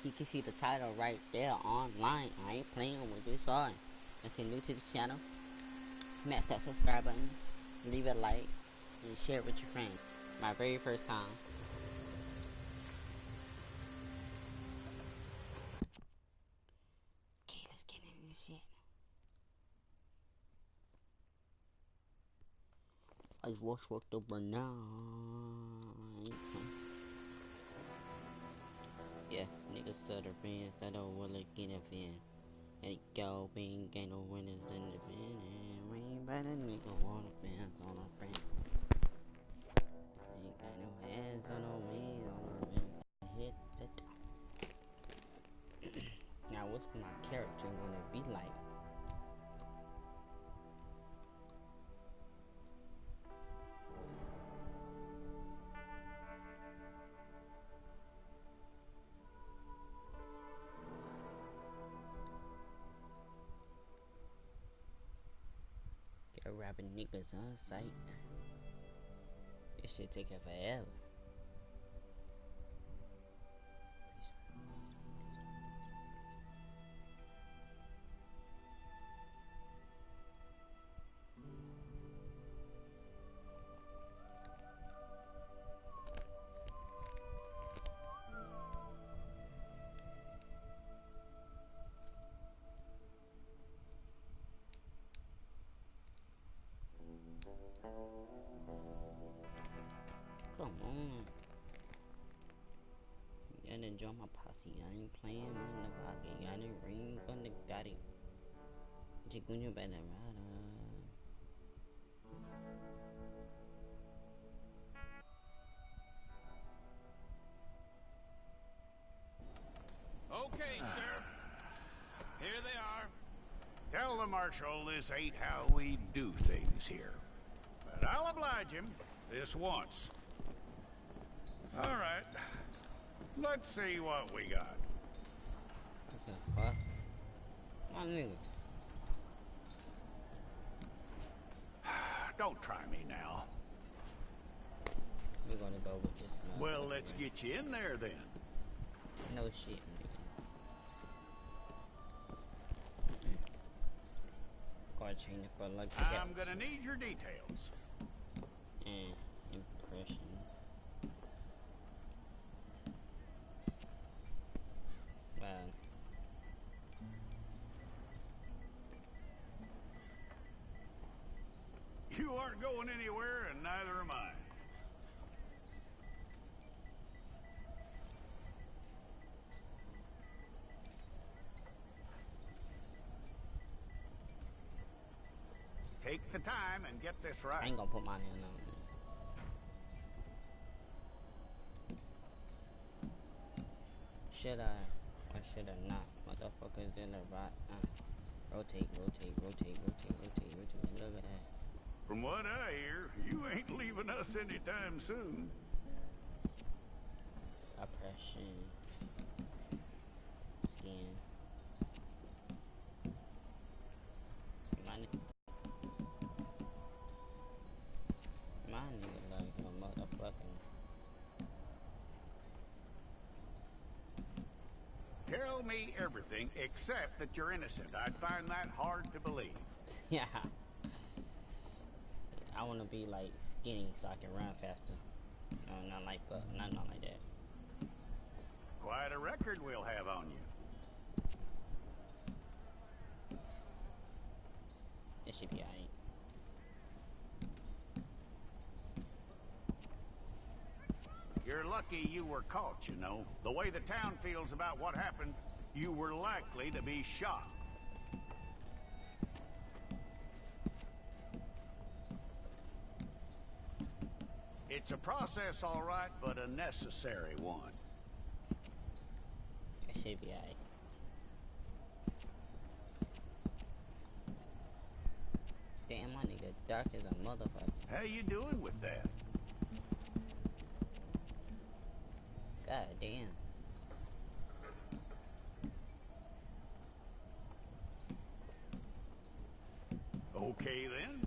You can see the title right there online. I ain't playing with this hard. If you're new to the channel, smash that subscribe button, leave a like, and share it with your friends. My very first time. Okay, let's get into this shit. I was fucked up right now. Yeah, niggas stutter fans that don't wanna get a fan. Hey go, being ain't no winners in the fan. And we ain't better nigga want a fans on our friend. Ain't got no hands on no me on our rim. Hit it. Now what's my character gonna be like? Get robbing niggas on sight. This shit take forever. Come on. I didn't join my posse. I ain't playing in the pocket. I didn't ring on the gotti. Jigunya better ride. Okay, Sheriff. Here they are. Tell the Marshal this ain't how we do things here. But I'll oblige him this once. All right. Let's see what we got. What the fuck? My nigga. Don't try me now. We're gonna go with this. Well, let's get you in there then. No shit, nigga. Gotta change it for like I'm gonna need your details. And impression. Well. You aren't going anywhere, and neither am I. Take the time and get this right. I ain't gonna put my hand on it. Should I? Or should I not? Motherfuckers in the right. Rotate, rotate, rotate, rotate, rotate, rotate. Look at that. From what I hear, you ain't leaving us anytime soon. Oppression. Skin. My nigga like a motherfucking. Tell me everything except that you're innocent. I'd find that hard to believe. Yeah. I wanna be like skinny so I can run faster. No, not like not like that. Quite a record we'll have on you. It should be alright. You're lucky you were caught, you know. The way the town feels about what happened, you were likely to be shot. It's a process, all right, but a necessary one. It should be alright. Damn, my nigga dark as a motherfucker. How you doing with that? God damn. Okay then.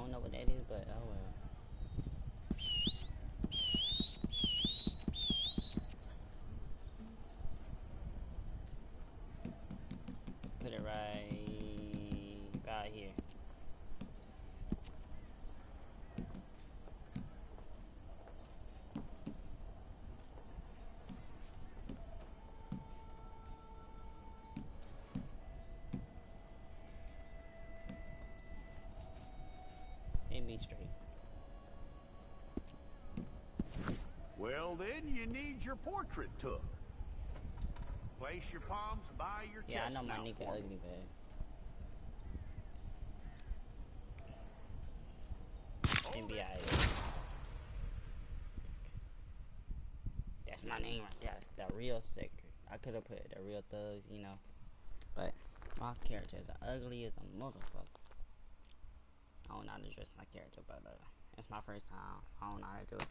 don't know what that is, but oh well. Put it right about here. Me straight. Well, then you need your portrait took. Place your palms by your chest. Yeah, I know my now nigga for me. ugly bad. NBA. That's my name right there. That's the real Cedrick. I could have put the real thugs, you know. But my character is ugly as a motherfucker. I don't know how to dress my character, but it's my first time. I don't know how to do it.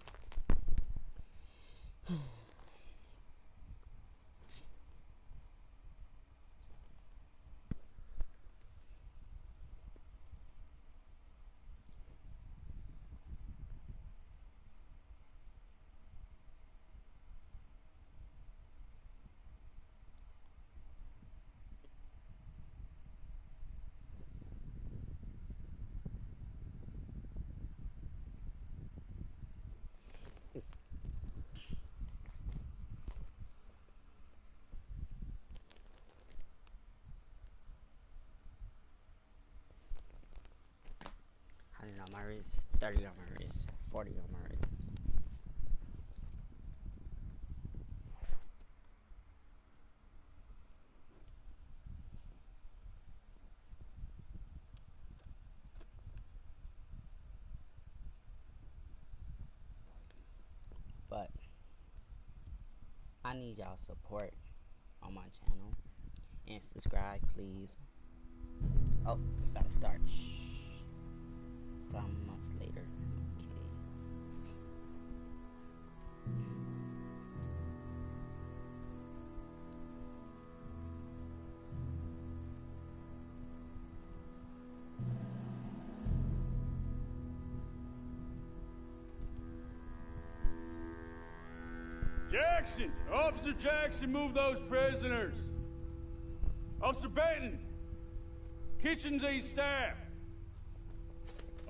I don't know, my wrist, 30 on my wrist, 40 on my wrist. But I need y'all support on my channel and subscribe, please. Oh, gotta start. Shh. Some months later. Okay. Jackson! Officer Jackson, move those prisoners! Officer Benton! Kitchens these staff!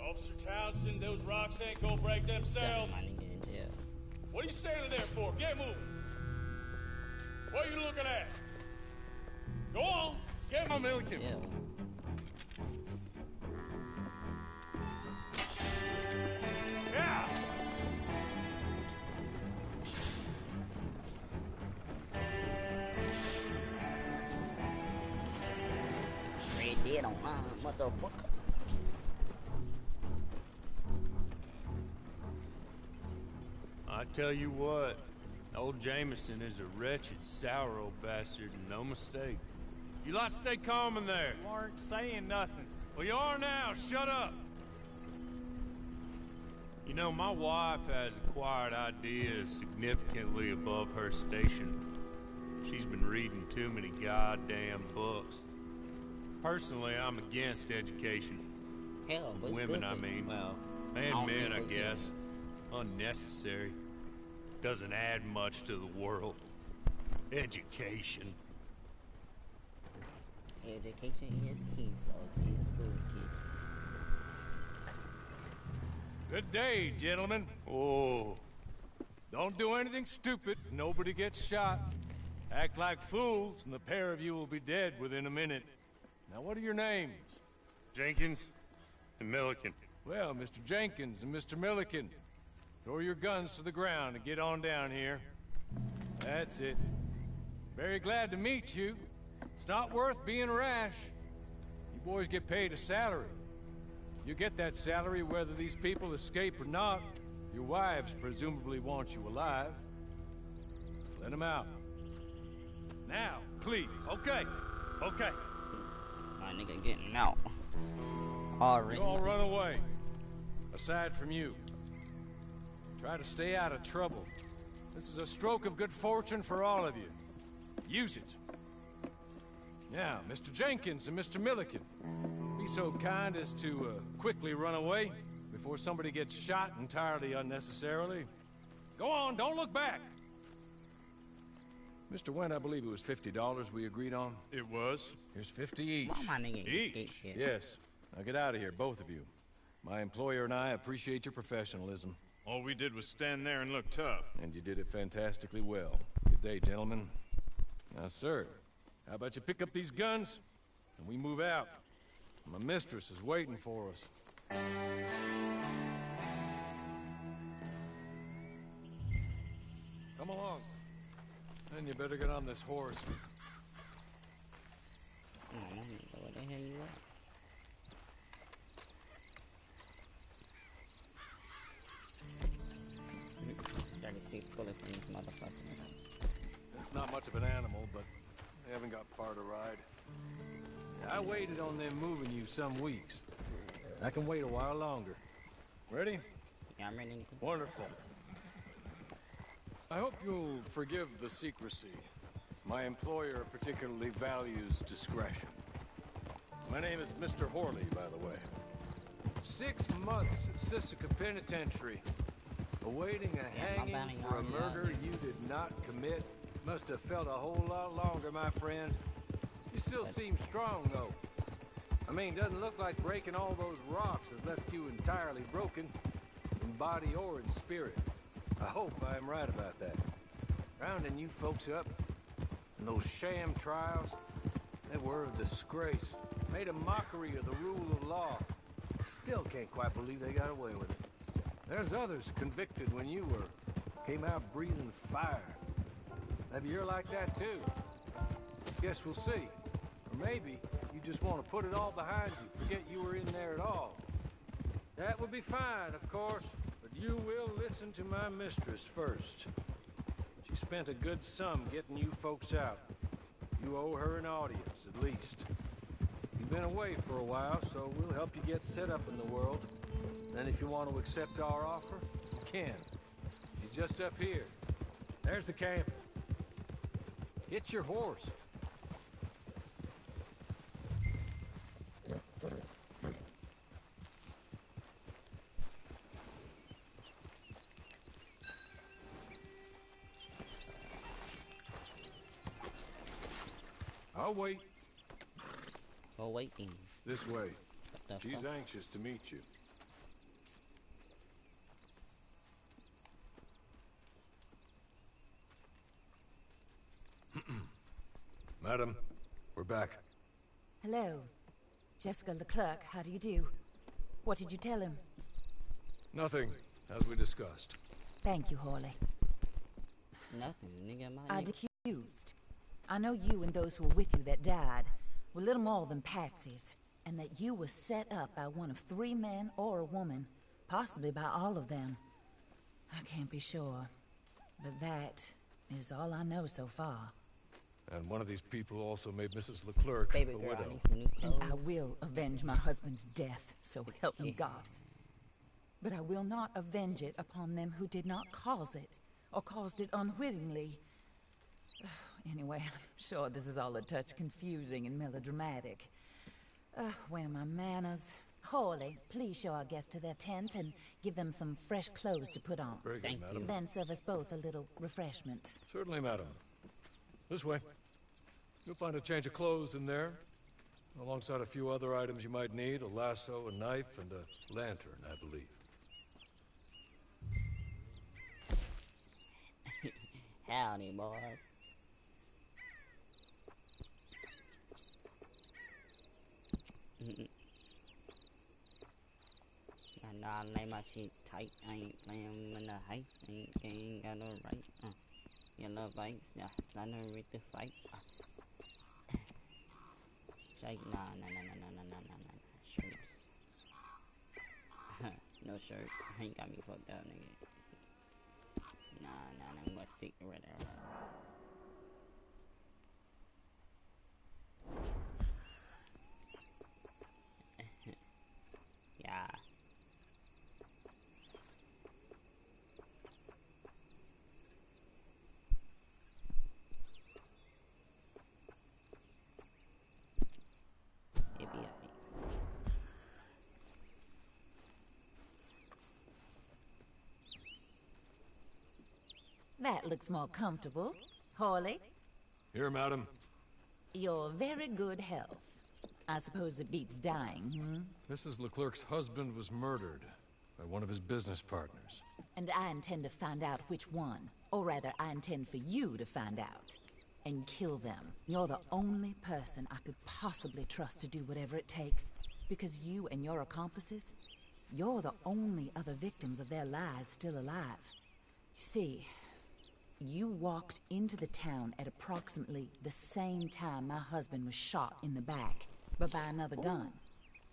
Officer Townsend, those rocks ain't gonna break themselves. My nigga in jail. What are you standing there for? Get moving! What are you looking at? Go on! Get my Milliken! Jail. Yeah! Red dead on my motherfucker. I tell you what, old Jameson is a wretched, sour old bastard, and no mistake. You lot stay calm in there. You aren't saying nothing. Well, you are now. Shut up. You know, my wife has acquired ideas significantly above her station. She's been reading too many goddamn books. Personally, I'm against education. Hell, but Women, I mean. Well, And men, I think guess. Unnecessary. Doesn't add much to the world. Education. Education is key, so stay in school, kids. Good day, gentlemen. Oh, Don't do anything stupid. Nobody gets shot. Act like fools, and the pair of you will be dead within a minute. Now, what are your names? Jenkins and Milliken. Well, Mr. Jenkins and Mr. Milliken, throw your guns to the ground and get on down here. That's it. Very glad to meet you. It's not worth being rash. You boys get paid a salary. You get that salary whether these people escape or not. Your wives presumably want you alive. Let them out. Now, please. Okay, okay. My nigga getting out. Already. You all run away. Aside from you. Try to stay out of trouble. This is a stroke of good fortune for all of you. Use it. Now, Mr. Jenkins and Mr. Milliken, be be so kind as to quickly run away before somebody gets shot entirely unnecessarily? Go on, don't look back! Mr. Went, I believe it was $50 we agreed on. It was. Here's 50 each. Why my nigga Each? get shit? Yes. Now get out of here, both of you. My employer and I appreciate your professionalism. All we did was stand there and look tough. And you did it fantastically well. Good day, gentlemen. Now, sir, how about you pick up these guns, and we move out? My mistress is waiting for us. Come along. Then you better get on this horse. Oh, I don't know where the hell you at. 36 bullets in this motherfucker. It's not much of an animal, but they haven't got far to ride. I waited on them moving you some weeks. I can wait a while longer. Ready? Yeah, I'm ready. Wonderful. I hope you'll forgive the secrecy. My employer particularly values discretion. My name is Mr. Horley, by the way. 6 months at Sisika Penitentiary. Awaiting a hanging for a murder you did not commit. Must have felt a whole lot longer, my friend. You still seem strong, though. I mean, doesn't look like breaking all those rocks has left you entirely broken, in body or in spirit. I hope I am right about that. Rounding you folks up, and those sham trials, they were a disgrace. Made a mockery of the rule of law. Still can't quite believe they got away with it. There's others convicted when you were. Came out breathing fire. Maybe you're like that too. Guess we'll see. Or maybe you just want to put it all behind you, forget you were in there at all. That would be fine, of course, but you will listen to my mistress first. She spent a good sum getting you folks out. You owe her an audience, at least. You've been away for a while, so we'll help you get set up in the world. And if you want to accept our offer, you can. It's just up here. There's the camp. Get your horse. I'll wait. Oh, waiting. This way. What the She's fuck? anxious to meet you. Madam, we're back. Hello. Jessica Leclerc, how do you do? What did you tell him? Nothing, as we discussed. Thank you, Horley. Nothing, nigga. My I'd nigga. accused. I know you and those who were with you that died were little more than patsies, and that you were set up by one of 3 men or a woman, possibly by all of them. I can't be sure, but that is all I know so far. And one of these people also made Mrs. Leclerc Baby a girl, I widow. need some new And clothes. I will avenge my husband's death, so help me God. But I will not avenge it upon them who did not cause it, or caused it unwittingly. Anyway, I'm sure this is all a touch confusing and melodramatic. Where are my manners? Horley, please show our guests to their tent and give them some fresh clothes to put on. Very good, Thank madam. Then serve us both a little refreshment. Certainly, madam. This way. You'll find a change of clothes in there, alongside a few other items you might need, a lasso, a knife, and a lantern, I believe. Howdy, boys. I know I lay my shit tight. I ain't playing in the heist. Ain't got no right. You love rights. Yeah, I never read the fight. Shake. Nah. Shirts. No shirt. Ain't got me fucked up, nigga. Nah. I'm gonna stick right there. Yeah. It be alright. That looks more comfortable. Hawley, Here, madam. your very good health. I suppose it beats dying, Mrs. Leclerc's husband was murdered by one of his business partners. And I intend to find out which one. Or rather, I intend for you to find out. And kill them. You're the only person I could possibly trust to do whatever it takes. Because you and your accomplices, you're the only other victims of their lies still alive. You see, you walked into the town at approximately the same time my husband was shot in the back, but by another gun,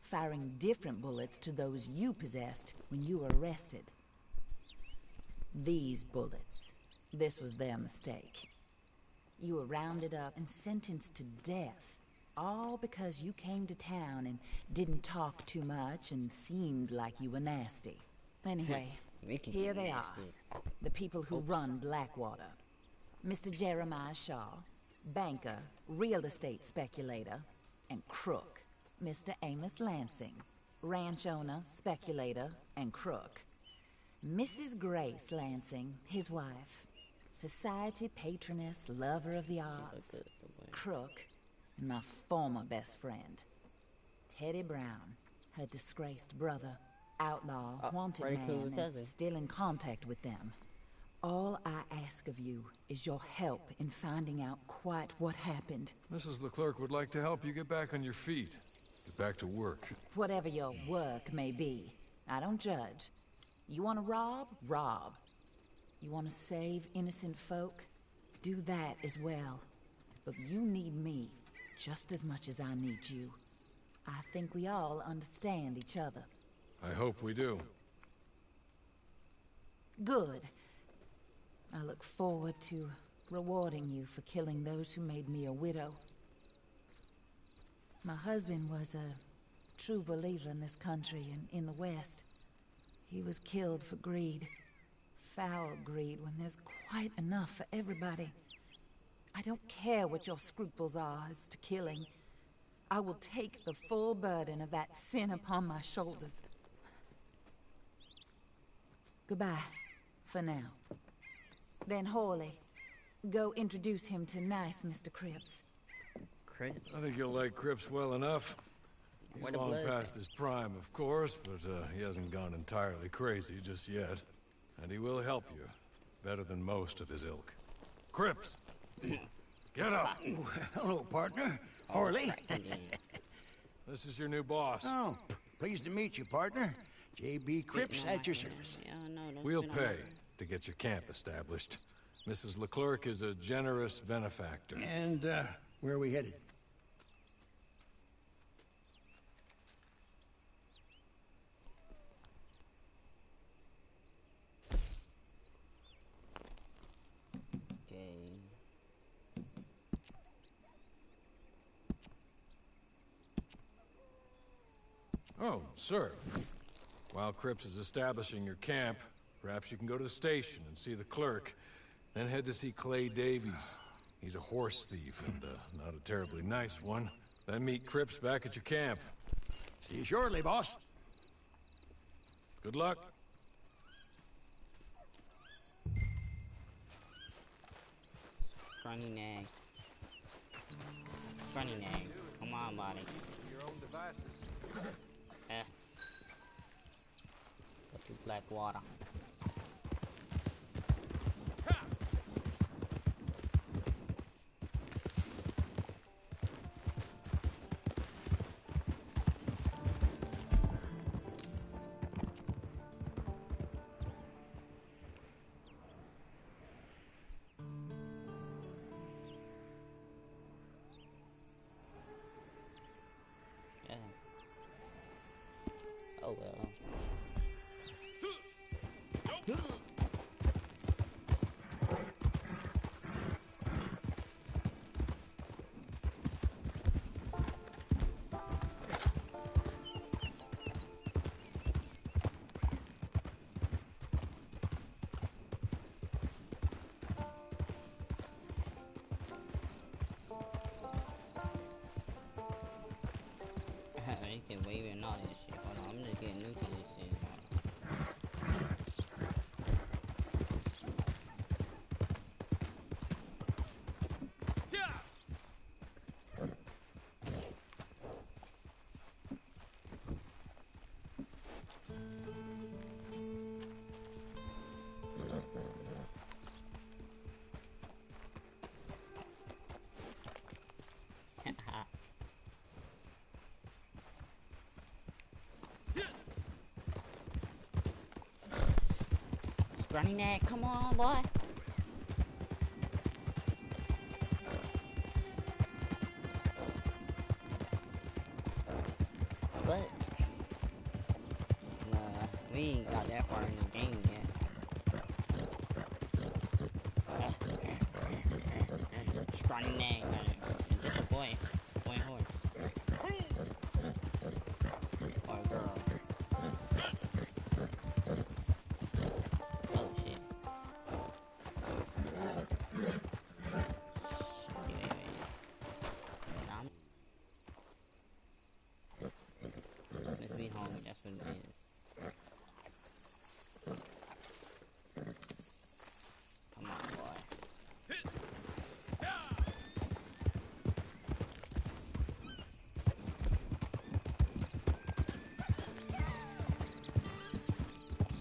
firing different bullets to those you possessed when you were arrested. These bullets, this was their mistake. You were rounded up and sentenced to death, all because you came to town and didn't talk too much and seemed like you were nasty. Anyway, here they are, the people who run Blackwater. Mr. Jeremiah Shaw, banker, real estate speculator, and crook. Mr. Amos Lansing, ranch owner, speculator, and crook. Mrs. Grace Lansing, his wife, society patroness, lover of the arts, crook, and my former best friend, Teddy Brown, her disgraced brother, outlaw, wanted man, and still in contact with them. All I ask of you is your help in finding out quite what happened. Mrs. Leclerc would like to help you get back on your feet. Get back to work. Whatever your work may be, I don't judge. You want to rob? Rob. You want to save innocent folk? Do that as well. But you need me just as much as I need you. I think we all understand each other. I hope we do. Good. I look forward to rewarding you for killing those who made me a widow. My husband was a true believer in this country and in the West. He was killed for greed. Foul greed when there's quite enough for everybody. I don't care what your scruples are as to killing. I will take the full burden of that sin upon my shoulders. Goodbye, for now. Then Hawley, go introduce him to nice Mr. Cripps. Cripps? I think you'll like Cripps well enough. He's long past his prime, of course, but he hasn't gone entirely crazy just yet. And he will help you, better than most of his ilk. Cripps! Get up! Hello, partner. Hawley. This is your new boss. Oh, pleased to meet you, partner. J.B. Cripps at your service. We'll pay to get your camp established. Mrs. Leclerc is a generous benefactor. And, where are we headed? Oh, sir. While Cripps is establishing your camp, perhaps you can go to the station and see the clerk, then head to see Clay Davies. He's a horse thief and not a terribly nice one. Then meet Cripps back at your camp. See you shortly, boss. Good luck. Funny nag. Funny nag. Come on, buddy. Your own devices. Go to Blackwater. Oh well. You can wave and all that shit. Hold on, I'm just getting new to this shit. Scrawny neck, come on, boy. But we ain't got that far in the game yet. Scrawny neck, just a boy horse. Or girl. Oh shit. Let's be home, that's what it is. Come on, boy.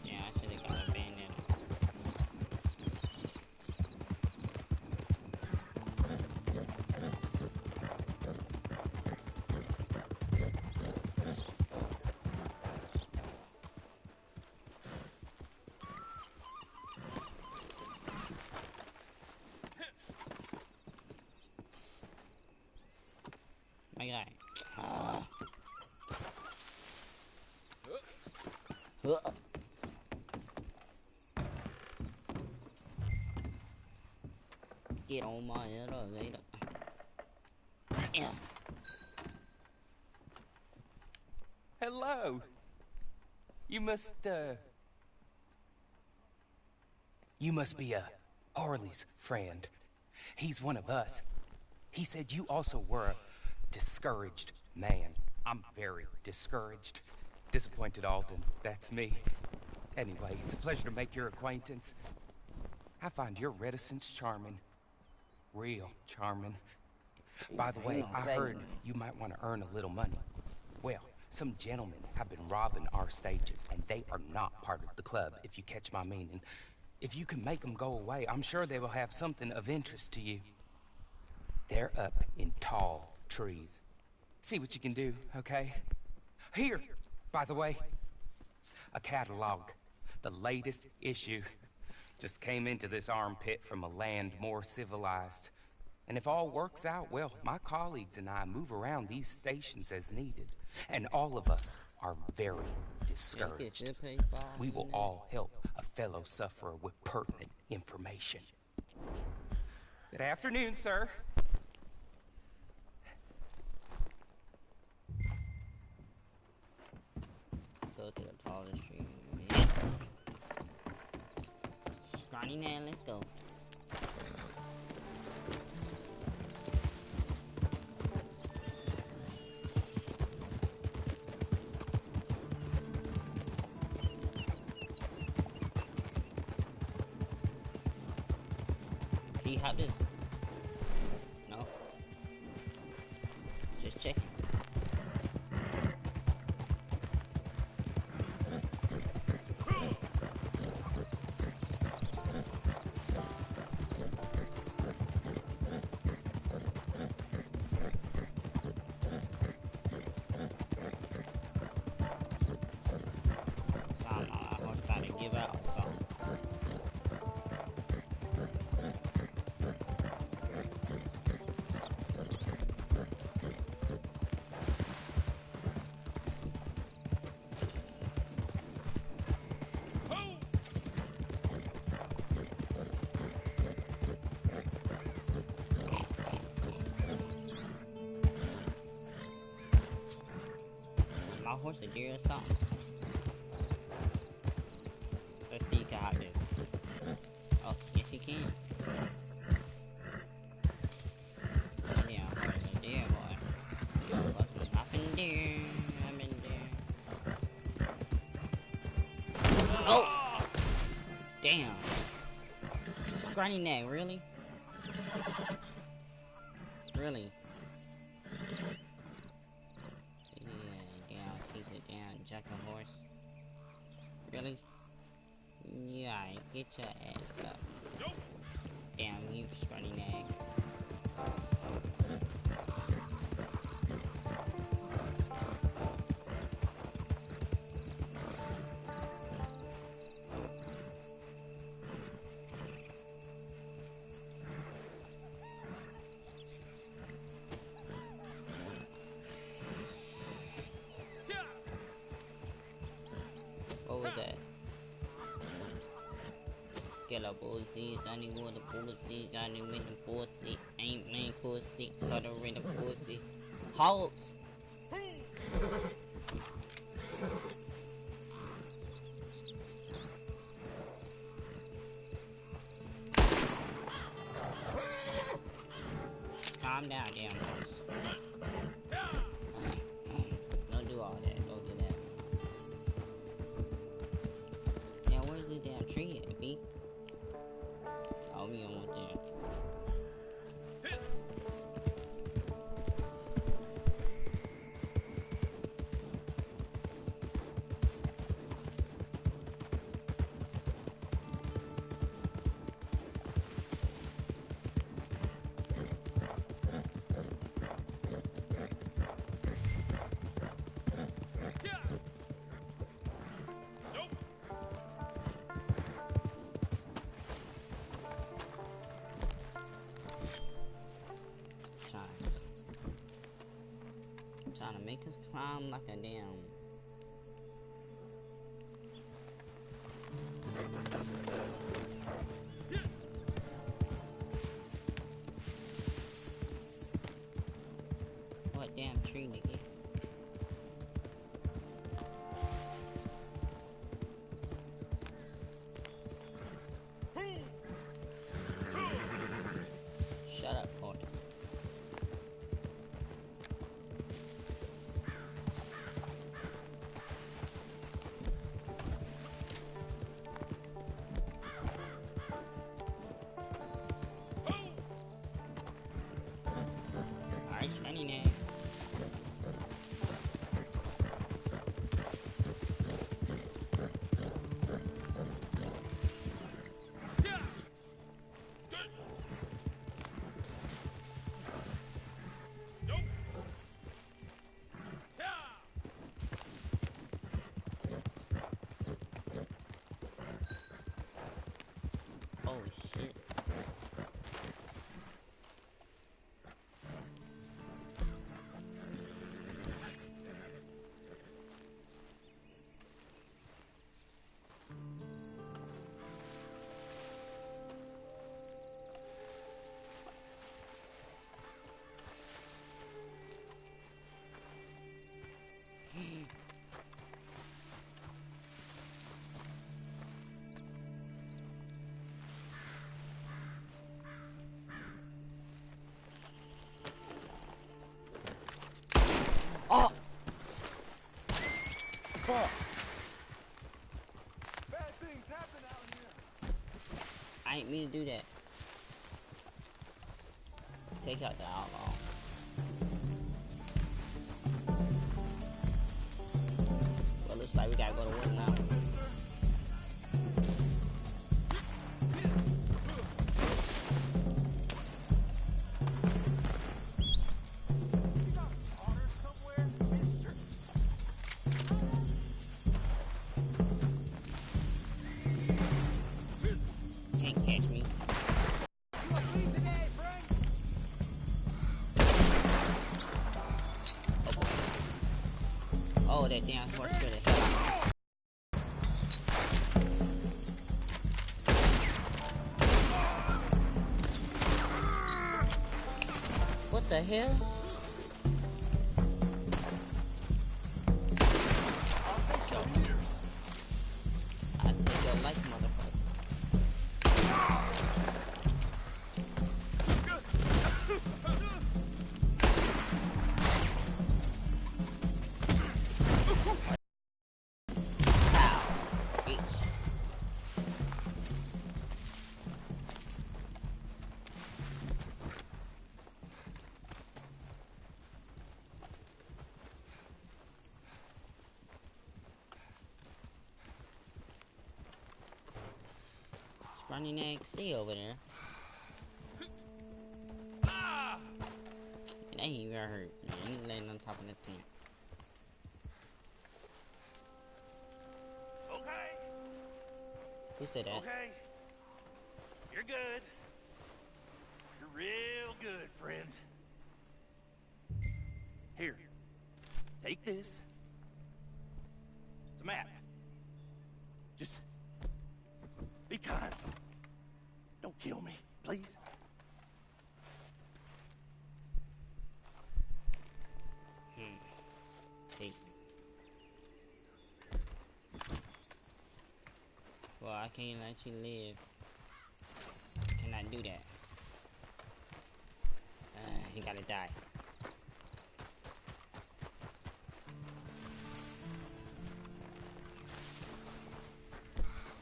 Yeah, I should have got a bandit. My guy. Get on my elevator. Yeah. Hello. You must be Harley's friend. He's one of us. He said you also were a discouraged man. I'm very discouraged. Disappointed Alden, that's me. Anyway, it's a pleasure to make your acquaintance. I find your reticence charming. Real charming. By the way, I heard you might want to earn a little money. Well, some gentlemen have been robbing our stages, and they are not part of the club, if you catch my meaning. If you can make them go away, I'm sure they will have something of interest to you. They're up in tall trees. See what you can do, okay? Here, by the way, a catalog. The latest issue. Just came into this armpit from a land more civilized. And if all works out, well, my colleagues and I move around these stations as needed. And all of us are very discouraged. We will all help a fellow sufferer with pertinent information. Good afternoon, sir. Go to the tallest tree. Scrawny man, let's go. Can you have this? No. Just checking. Give out, so. My horse a deer or something? Let's see, you can have this. Oh, yes you can. Yeah, I'm a deer boy. I've been there. I've been there. Oh! Damn. Scrawny neck, really? Really? Yeah, down, piece it down, jack a horse. Really? Yeah, get your ass up. Damn, you scrawny nag. get a bullshit, I need more the bullshit, I need the bullshit, ain't main bullshit, got to read the bullshit. Halt! Calm down, damn horse. Don't do all that, don't do that. Yeah, where's the damn tree at, B? Oh, we almost there. Trying to make us climb like a damn. What damn tree, nigga? Shut up, Porter. Oh shit. Oh! Fuck! Bad things happen out here. I ain't mean to do that. Take out the outlaw. Well, looks like we gotta go to work now. Oh, that damn horse should have hit him. What the hell? I'll take your life, motherfucker. Running egg, stay over there. It ain't even hurt. Man, you laying on top of the tent. Okay. Who said that? Okay. You're good. You're real good, friend. Here. Take this. It's a map. Just be kind. Please? Hey. Well, I can't let you live. Cannot do that. You gotta die.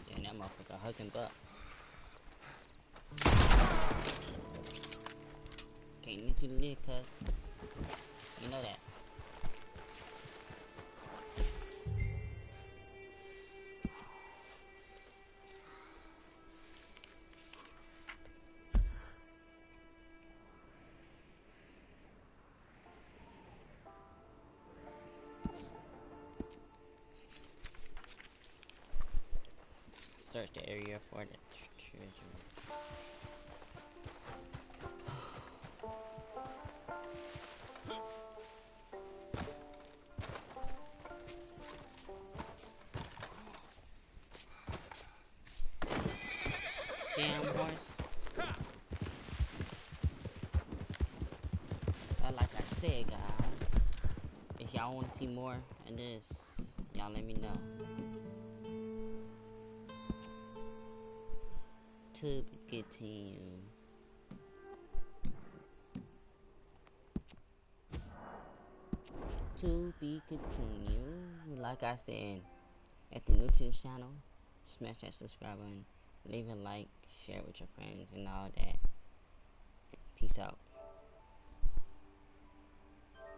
Damn, that motherfucker hooking butt. Can't let you live, cuz. You know that. Search the area for the treasure. Damn horse. But like I said, guys, if y'all want to see more of this, y'all let me know. To continue. To be continued. Like I said, if you're new to this channel, smash that subscribe button, leave a like, share with your friends, and all that. Peace out.